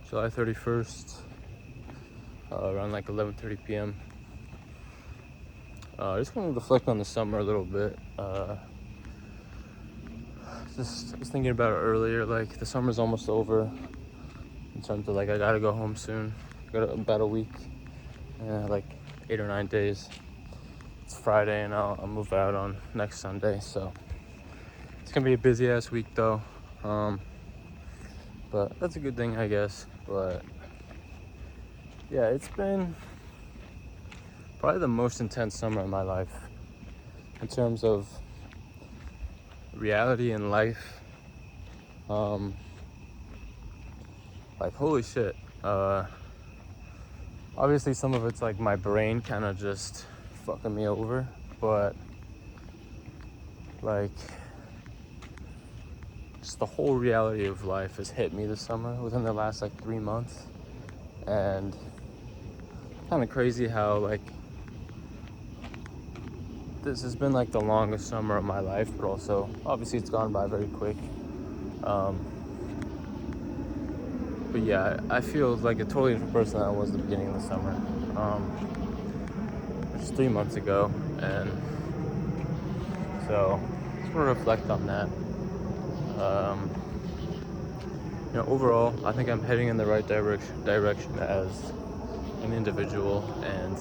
July 31st, around like 11:30 p.m. I just want to reflect on the summer a little bit. Just was thinking about it earlier. Like the summer's almost over. In terms of like I gotta go home soon. Got about a week, like 8 or 9 days. It's Friday, and I'll move out on next Sunday. So it's gonna be a busy ass week though. But that's a good thing, I guess. But yeah, it's been probably the most intense summer of my life in terms of reality and life. Like holy shit. Obviously some of it's like my brain kind of just fucking me over, but like just the whole reality of life has hit me this summer within the last like 3 months. And kind of crazy how like this has been like the longest summer of my life, but also obviously it's gone by very quick. But yeah, I feel like a totally different person than I was at the beginning of the summer, which is 3 months ago. And so I just want to reflect on that. Overall, I think I'm heading in the right direction as an individual and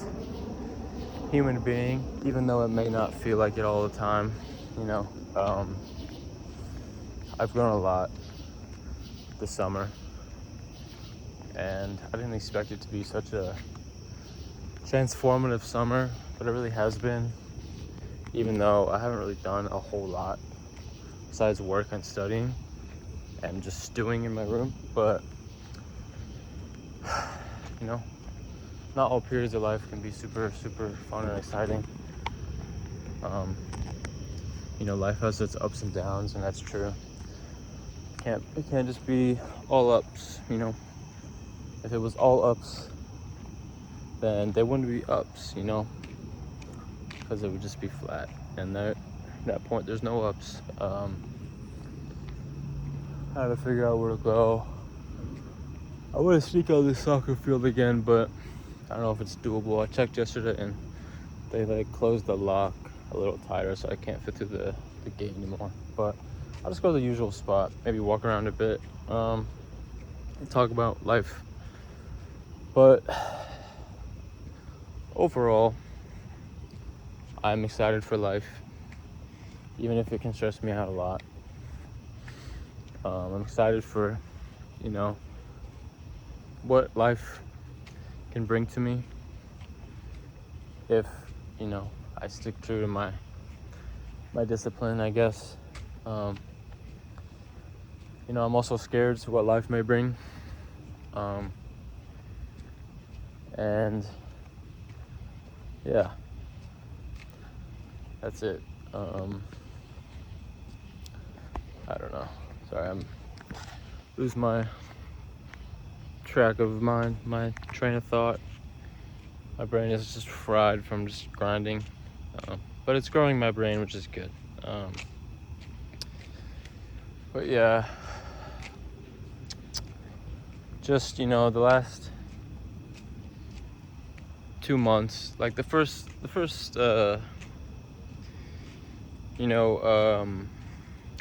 human being, even though it may not feel like it all the time. I've grown a lot this summer, and I didn't expect it to be such a transformative summer, but it really has been, even though I haven't really done a whole lot besides work and studying and just stewing in my room. But not all periods of life can be super fun and exciting. Life has its ups and downs, and that's true. It can't just be all ups. If it was all ups, then there wouldn't be ups, because it would just be flat, and at that point there's no ups. I had to figure out where to go. I want to sneak on this soccer field again, but I don't know if it's doable. I checked yesterday and they like closed the lock a little tighter, so I can't fit through the gate anymore. But I'll just go to the usual spot, maybe walk around a bit, and talk about life. But overall, I'm excited for life, even if it can stress me out a lot. I'm excited for, what life can bring to me if, I stick true to my discipline, I guess. I'm also scared to what life may bring. And yeah, that's it. I don't know. Sorry, I'm losing my track of my train of thought. My brain is just fried from just grinding, but it's growing my brain, which is good. But yeah, just the last 2 months, like the first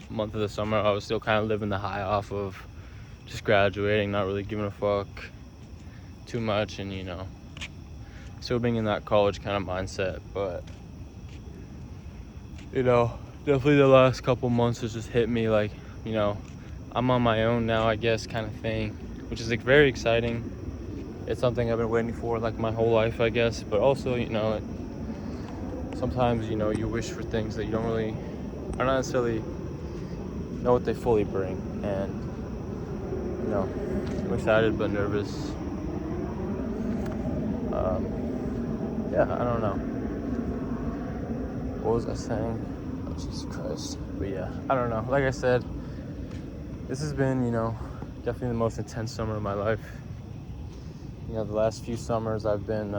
month of the summer, I was still kind of living the high off of just graduating, not really giving a fuck too much, and still being in that college kind of mindset. But definitely the last couple months has just hit me like, I'm on my own now, I guess, kind of thing, which is like very exciting. It's something I've been waiting for like my whole life, I guess. But also, sometimes you wish for things that you don't really, or not necessarily know what they fully bring. And I'm excited but nervous. Yeah, I don't know. What was I saying? Oh, Jesus Christ. But yeah, I don't know. Like I said, this has been, definitely the most intense summer of my life. The last few summers I've been,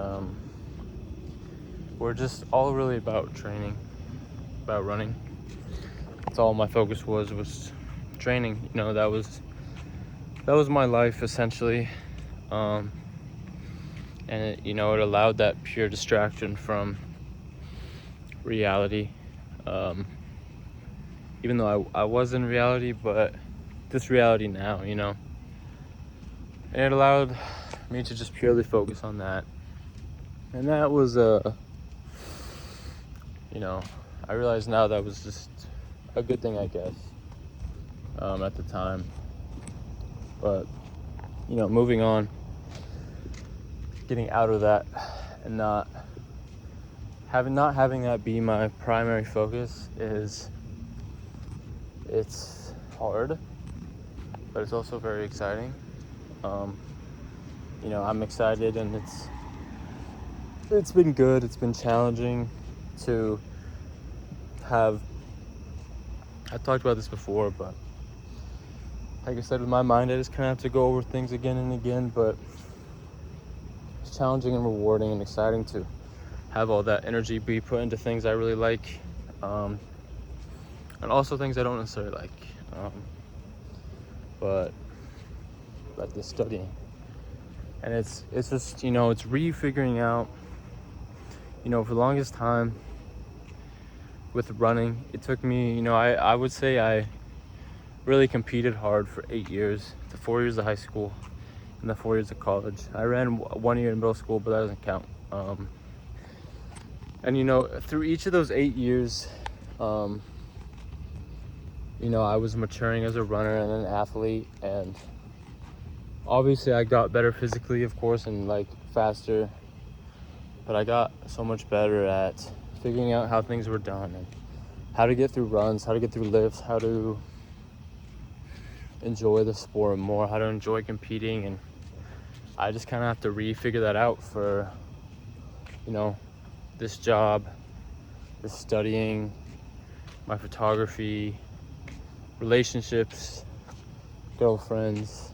we're just all really about training, about running. That's all my focus was training. That was that was my life essentially. And it, you know, it allowed that pure distraction from reality. Even though I was in reality, but this reality now, you know. And it allowed me to just purely focus on that. And that was you know, I realize now that was just a good thing, I guess, at the time. But, you know, moving on, getting out of that and not having that be my primary focus it's hard, but it's also very exciting. You know, I'm excited, and it's been good. It's been challenging to have. I talked about this before, but like I said, with my mind, I just kind of have to go over things again and again. But it's challenging and rewarding and exciting to have all that energy be put into things I really like, and also things I don't necessarily like. But like the studying, and it's just, you know, it's refiguring out. You know, for the longest time with running, it took me, you know, I would say I really competed hard for 8 years, the 4 years of high school and the 4 years of college. I ran 1 year in middle school, but that doesn't count. And you know, through each of those 8 years, you know, I was maturing as a runner and an athlete, and obviously I got better physically, of course, and like faster, but I got so much better at figuring out how things were done and how to get through runs, how to get through lifts, how to enjoy the sport more, how to enjoy competing. And I just kind of have to refigure that out for, you know, this job, this studying, my photography, relationships, girlfriends,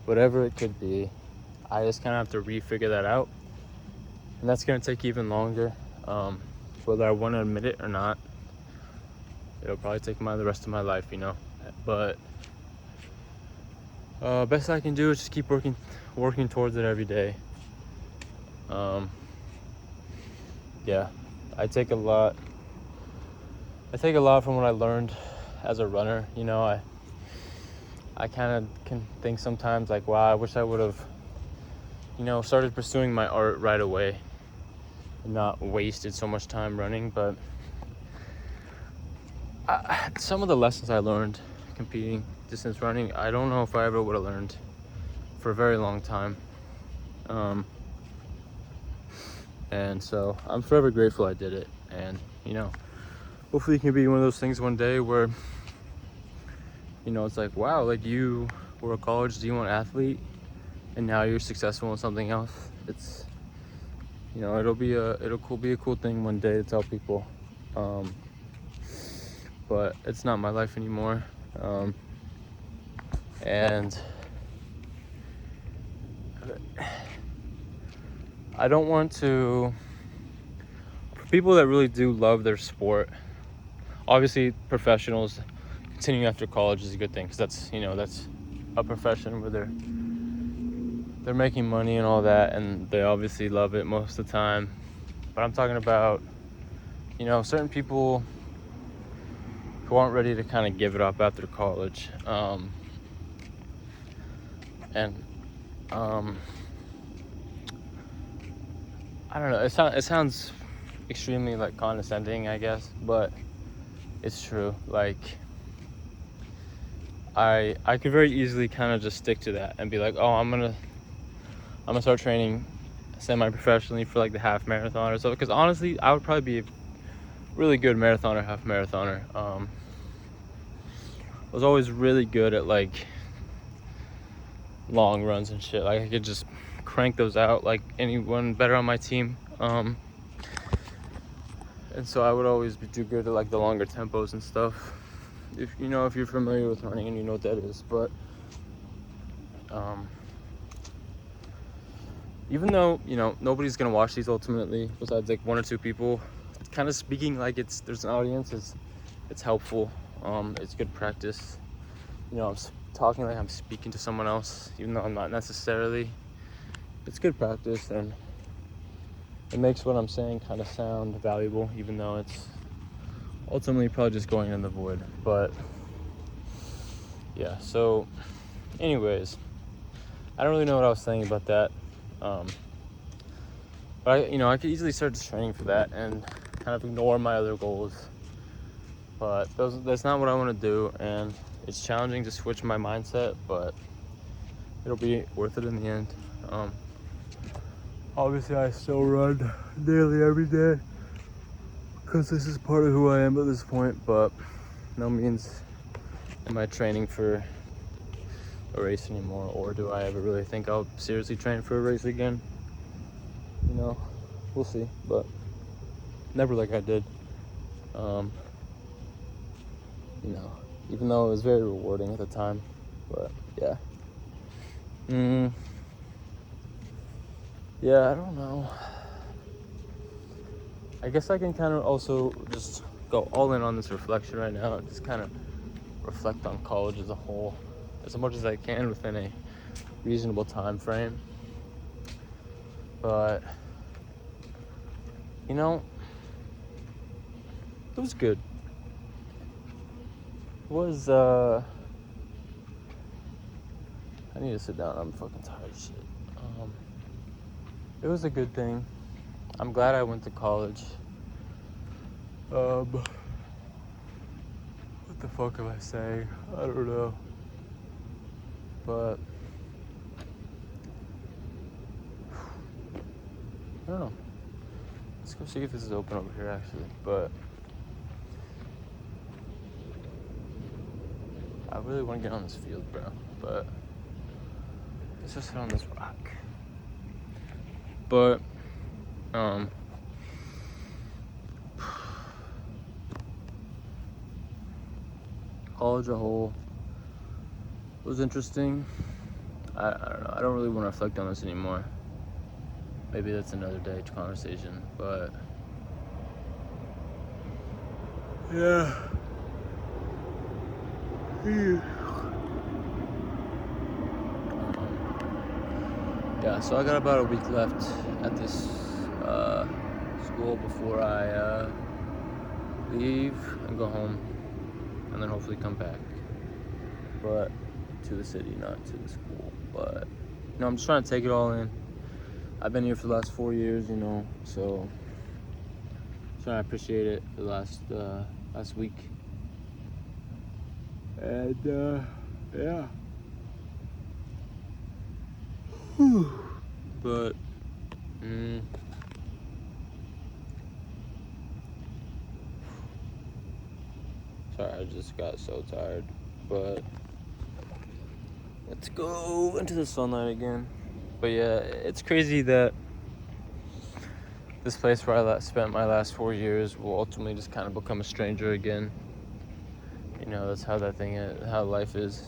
whatever it could be. I just kind of have to refigure that out, and that's going to take even longer, whether I want to admit it or not. It'll probably take the rest of my life, you know. But best I can do is just keep working towards it every day. Yeah, I take a lot from what I learned as a runner. You know, I kind of can think sometimes like, wow, I wish I would have, you know, started pursuing my art right away and not wasted so much time running. But some of the lessons I learned competing distance running, I don't know if I ever would have learned for a very long time. And so I'm forever grateful I did it. And, you know, hopefully it can be one of those things one day where, you know, it's like, wow, like you were a college D1 athlete and now you're successful in something else. It's, you know, it'll be a cool thing one day to tell people. But it's not my life anymore. And I don't want to, for people that really do love their sport, obviously professionals continuing after college is a good thing, because that's, you know, that's a profession where they're making money and all that, and they obviously love it most of the time. But I'm talking about, you know, certain people who aren't ready to kind of give it up after college. I don't know, it sounds extremely like condescending, I guess, but it's true. Like I could very easily kind of just stick to that and be like, oh, I'm gonna start training semi-professionally for like the half marathon or so, because honestly I would probably be a really good marathoner, half marathoner. I was always really good at like long runs and shit. Like I could just crank those out like anyone better on my team. And so I would always do good at like the longer tempos and stuff. If you know, if you're familiar with running and you know what that is. But even though, you know, nobody's gonna watch these ultimately besides like one or two people, kind of speaking like there's an audience, it's helpful. It's good practice. You know, talking like I'm speaking to someone else, even though I'm not necessarily. It's good practice, and it makes what I'm saying kind of sound valuable, even though it's ultimately probably just going in the void. But yeah, so anyways, I don't really know what I was saying about that. But I could easily start just training for that and kind of ignore my other goals. But that's not what I want to do, and it's challenging to switch my mindset, but it'll be worth it in the end. Obviously, I still run daily every day because this is part of who I am at this point, but no means am I training for a race anymore, or do I ever really think I'll seriously train for a race again? We'll see, but never like I did. Even though it was very rewarding at the time, but yeah. Yeah, I don't know. I guess I can kind of also just go all in on this reflection right now and just kind of reflect on college as a whole as much as I can within a reasonable time frame. But it was good. It was I need to sit down. I'm fucking tired of shit. It was a good thing. I'm glad I went to college. What the fuck am I saying? I don't know. But I don't know. Let's go see if this is open over here actually. But I really want to get on this field, bro. But let's just sit on this rock. But college as a whole was interesting. I don't know. I don't really want to reflect on this anymore. Maybe that's another day conversation. But yeah. Yeah, so I got about a week left at this school before I leave and go home, and then hopefully come back, but to the city, not to the school. But I'm just trying to take it all in. I've been here for the last 4 years, so I'm trying to appreciate it for the last week. And yeah. But sorry, I just got so tired. But let's go into the sunlight again. But yeah, it's crazy that this place where I spent my last 4 years will ultimately just kind of become a stranger again. That's how that thing is, how life is.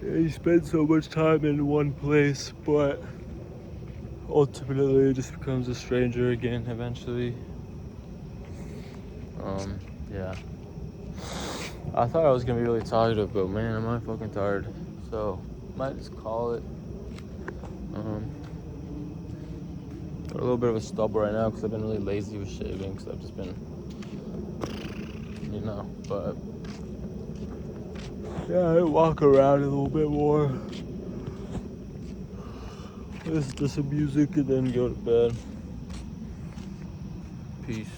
You spend so much time in one place, but ultimately it just becomes a stranger again eventually. Yeah. I thought I was gonna be really talkative, but man, am I fucking tired. So, might just call it. Got a little bit of a stubble right now because I've been really lazy with shaving because I've just been, but yeah, I walk around a little bit more. Listen to some music and then go to bed. Peace.